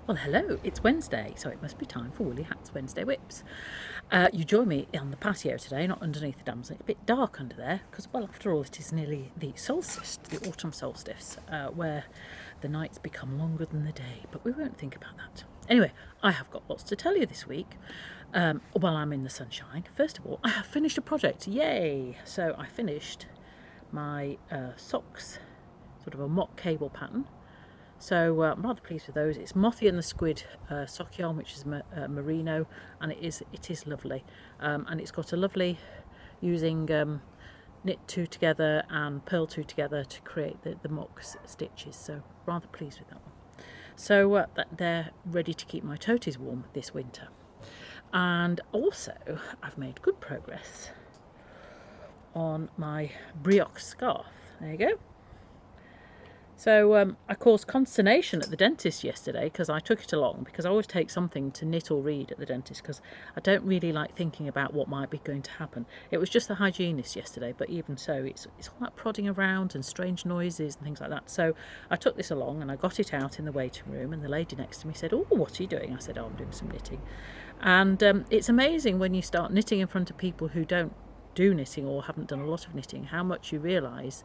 Well, hello, it's Wednesday, so it must be time for Woolly Hats Wednesday Whips. You join me on the patio today, not underneath the dams. It's a bit dark under there because, well, after all, it is nearly the solstice, the autumn solstice, where the nights become longer than the day, but we won't think about that. Anyway, I have got lots to tell you this week while I'm in the sunshine. First of all, I have finished a project, yay! So I finished my socks, sort of a mock cable pattern. So I'm rather pleased with those. It's Mothy and the Squid sock yarn, which is merino, and it is lovely. And it's got a lovely using knit two together and purl two together to create the mock stitches. So rather pleased with that one. So they're ready to keep my toties warm this winter. And also I've made good progress on my brioche scarf. There you go. So I caused consternation at the dentist yesterday because I took it along, because I always take something to knit or read at the dentist because I don't really like thinking about what might be going to happen. It was just the hygienist yesterday, but even so, it's all that prodding around and strange noises and things like that. So I took this along and I got it out in the waiting room, and the lady next to me said, "Oh, what are you doing?" I said, "Oh, I'm doing some knitting." And it's amazing when you start knitting in front of people who don't do knitting or haven't done a lot of knitting, how much you realise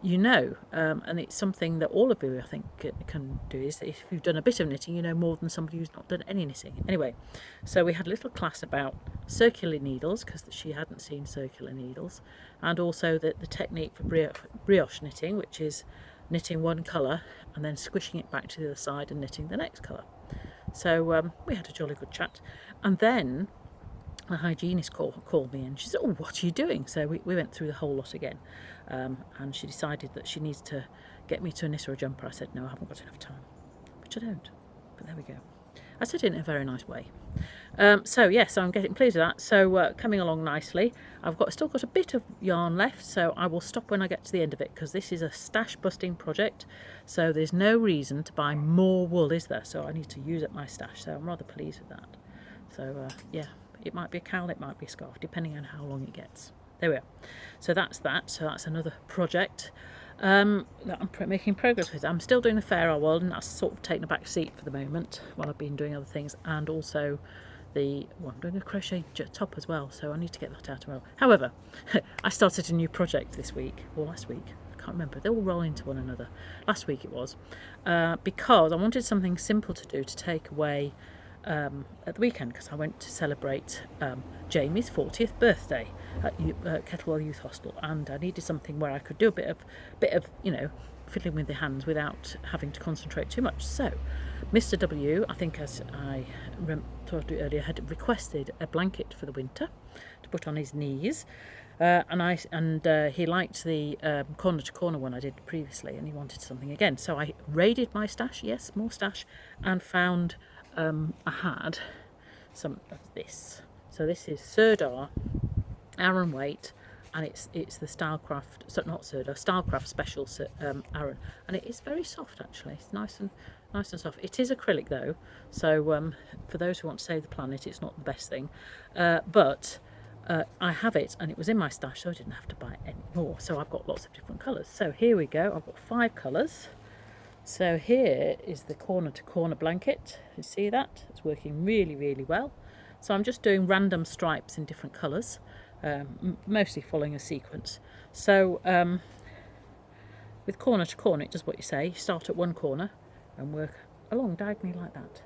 and it's something that all of you, I think, can do, is that if you've done a bit of knitting, you know more than somebody who's not done any knitting. Anyway, so we had a little class about circular needles, because she hadn't seen circular needles, and also the technique for brioche knitting, which is knitting one colour and then squishing it back to the other side and knitting the next colour. So we had a jolly good chat, and then the hygienist called me and she said, "Oh, what are you doing?" So we went through the whole lot again, and she decided that she needs to get me to knit her a jumper. I said, "No, I haven't got enough time," which I don't, but there we go. I said it in a very nice way. So yes, I'm getting pleased with that. So coming along nicely. I've still got a bit of yarn left, so I will stop when I get to the end of it, because this is a stash busting project, so there's no reason to buy more wool, is there? So I need to use up my stash, so I'm rather pleased with that. So yeah, it might be a cowl, it might be a scarf, depending on how long it gets. There we are. So that's that. So that's another project that I'm making progress with. I'm still doing the Fair Isle World, and that's sort of taken a back seat for the moment while I've been doing other things, and also I'm doing a crochet top as well, so I need to get that out as well. However, I started a new project this week, or last week, I can't remember, they all roll into one another. Last week it was, because I wanted something simple to do to take away at the weekend, because I went to celebrate Jamie's 40th birthday at Kettlewell Youth Hostel, and I needed something where I could do a bit of fiddling with the hands without having to concentrate too much. So Mr. W, I think, as I told you earlier, had requested a blanket for the winter to put on his knees, and he liked the corner to corner one I did previously, and he wanted something again. So I raided my stash, yes, more stash, and found I had some of this. So this is Serdar Aran weight, and it's the Stylecraft, so not Serdar, Stylecraft special Aran, and it is very soft actually. It's nice and soft. It is acrylic though, so for those who want to save the planet, it's not the best thing, but I have it, and it was in my stash, so I didn't have to buy it anymore. So I've got lots of different colours. So here we go. I've got 5 colours. So here is the corner to corner blanket. You see that? It's working really, really well. So I'm just doing random stripes in different colours, mostly following a sequence. So with corner to corner, it does what you say. You start at one corner and work along diagonally like that.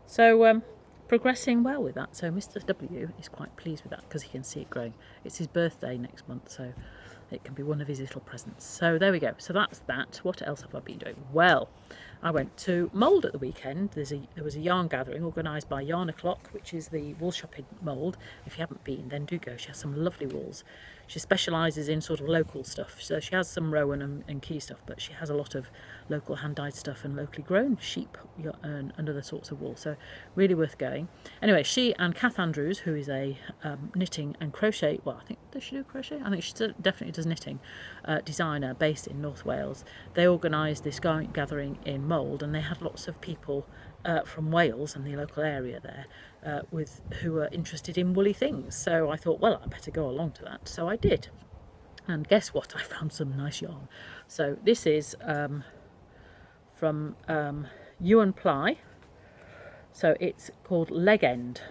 So progressing well with that. So Mr. W is quite pleased with that because he can see it growing. It's his birthday next month, so it can be one of his little presents. So there we go. So that's that. What else have I been doing? Well, I went to Mould at the weekend. There was a yarn gathering organised by Yarn O'Clock, which is the wool shop in Mould. If you haven't been, then do go. She has some lovely wools. She specialises in sort of local stuff. So she has some Rowan and Key stuff, but she has a lot of local hand-dyed stuff and locally grown sheep and other sorts of wool. So really worth going. Anyway, she and Kath Andrews, who is a knitting and crochet, well, I think, does she do crochet? I think she definitely does knitting, designer based in North Wales. They organised this gathering in Mould, and they had lots of people from Wales and the local area there who are interested in woolly things. So I thought, well, I better go along to that. So I did. And guess what? I found some nice yarn. So this is from Ewan Ply, So it's called Leg End,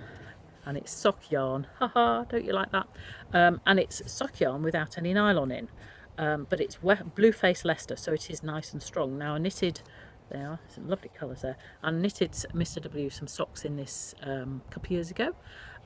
and it's sock yarn. Haha, don't you like that? And it's sock yarn without any nylon in, but it's blue face Leicester, so it is nice and strong. Now I knitted, there are some lovely colours there. I knitted Mr. W some socks in this a couple of years ago.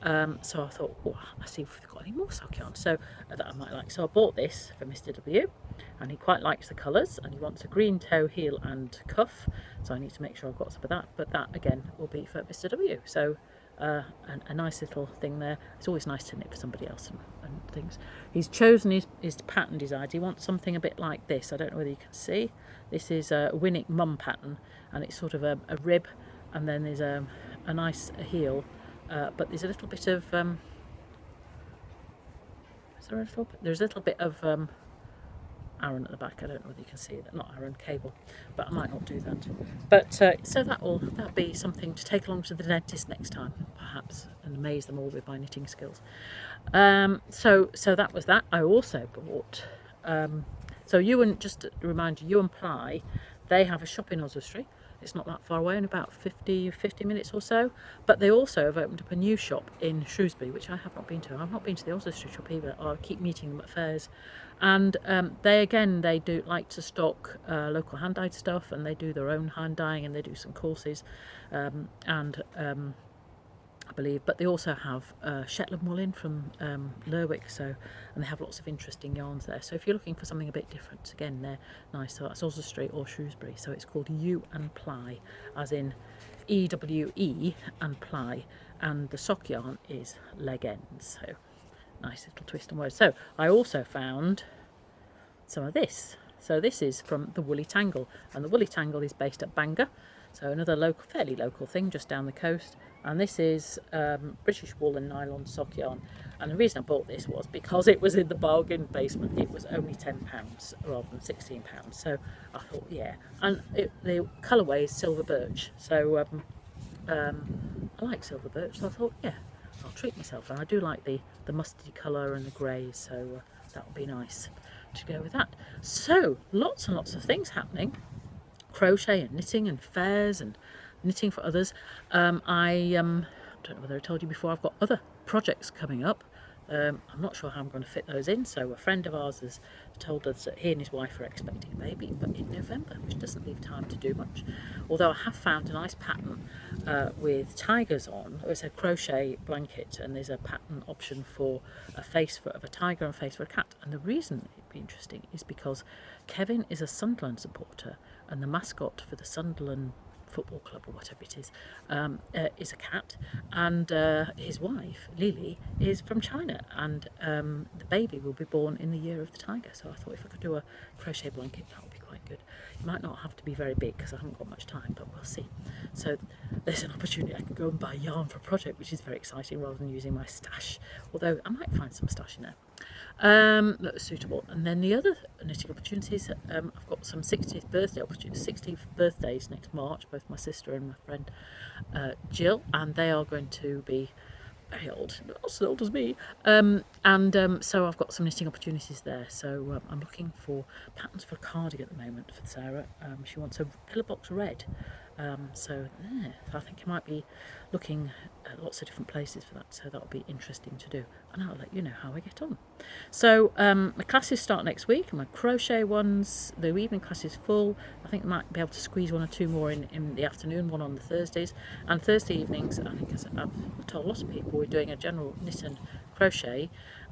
So I thought, oh, I see if we've got any more sock yarn so that I might like. So I bought this for Mr. W, and he quite likes the colours, and he wants a green toe, heel and cuff. So I need to make sure I've got some of that. But that again will be for Mr. W. So a nice little thing there. It's always nice to knit for somebody else and things. He's chosen his pattern designs. He wants something a bit like this. I don't know whether you can see. This is a Winnick Mum pattern, and it's sort of a rib, and then there's a nice heel, but there's a little bit of there's a little bit of aran at the back. I don't know whether you can see that, not aran, cable, but I might not do that. But so that'll be something to take along to the dentist next time, perhaps, and amaze them all with my knitting skills. So that was that. I also bought so Ewan, just to remind you, Ewan Ply, they have a shop in Oswestry. It's not that far away, in about 50 minutes or so. But they also have opened up a new shop in Shrewsbury, which I have not been to. I've not been to the Oswestry shop either. I keep meeting them at fairs. And they do like to stock local hand-dyed stuff, and they do their own hand dyeing, and they do some courses. I believe, but they also have Shetland woolen from Lerwick, and they have lots of interesting yarns there. So if you're looking for something a bit different, again, they're nice. So that's Oswestry or Shrewsbury. So it's called Ewe and Ply, as in EWE and Ply, and the sock yarn is Leg Ends. So nice little twist and words. So I also found some of this. So this is from the Woolly Tangle, and the Woolly Tangle is based at Bangor. So another fairly local thing just down the coast. And this is British wool and nylon sock yarn. And the reason I bought this was because it was in the bargain basement. It was only £10 rather than £16. So I thought, yeah. And the colourway is silver birch. So I like silver birch. So I thought, yeah, I'll treat myself. And I do like the mustardy colour and the grey. So that would be nice to go with that. So lots and lots of things happening. Crochet and knitting and fairs and knitting for others. I don't know whether I told you before, I've got other projects coming up. I'm not sure how I'm going to fit those in. So a friend of ours has told us that he and his wife are expecting a baby, but in November, which doesn't leave time to do much. Although I have found a nice pattern with tigers on. It's a crochet blanket, and there's a pattern option for a face of a tiger and a face for a cat. And the reason it'd be interesting is because Kevin is a Sunderland supporter, and the mascot for the Sunderland Football Club, or whatever it is a cat, and his wife Lily is from China, and the baby will be born in the year of the tiger. So I thought if I could do a crochet blanket, that would be quite good. It might not have to be very big because I haven't got much time, but we'll see. So there's an opportunity. I can go and buy yarn for a project, which is very exciting, rather than using my stash, although I might find some stash in there that was suitable. And then the other knitting opportunities, I've got some 60th birthday opportunities, 60th birthdays next March, both my sister and my friend Jill, and they are going to be very old, not as old as me, so I've got some knitting opportunities there. So I'm looking for patterns for a cardigan at the moment for Sarah. She wants a pillar box red, so I think I might be looking at lots of different places for that, so that'll be interesting to do, and I'll let you know how I get on. So my classes start next week, and my crochet ones, the evening class is full. I think I might be able to squeeze one or two more in the afternoon, one on the Thursdays, and Thursday evenings, I think, as I've told lots of people, we're doing a general knit and crochet.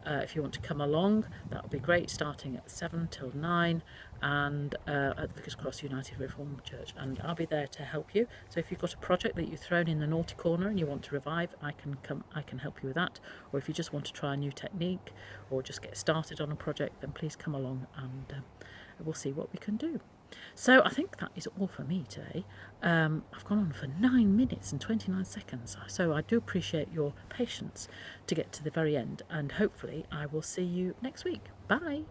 If you want to come along, that would be great, starting at 7 till 9, and at Vicar's Cross United Reformed Church, and I'll be there to help you. So if you've got a project that you've thrown in the naughty corner and you want to revive, I can help you with that. Or if you just want to try a new technique or just get started on a project, then please come along, and we'll see what we can do. So I think that is all for me today. I've gone on for 9 minutes and 29 seconds, so I do appreciate your patience to get to the very end, and hopefully I will see you next week. Bye.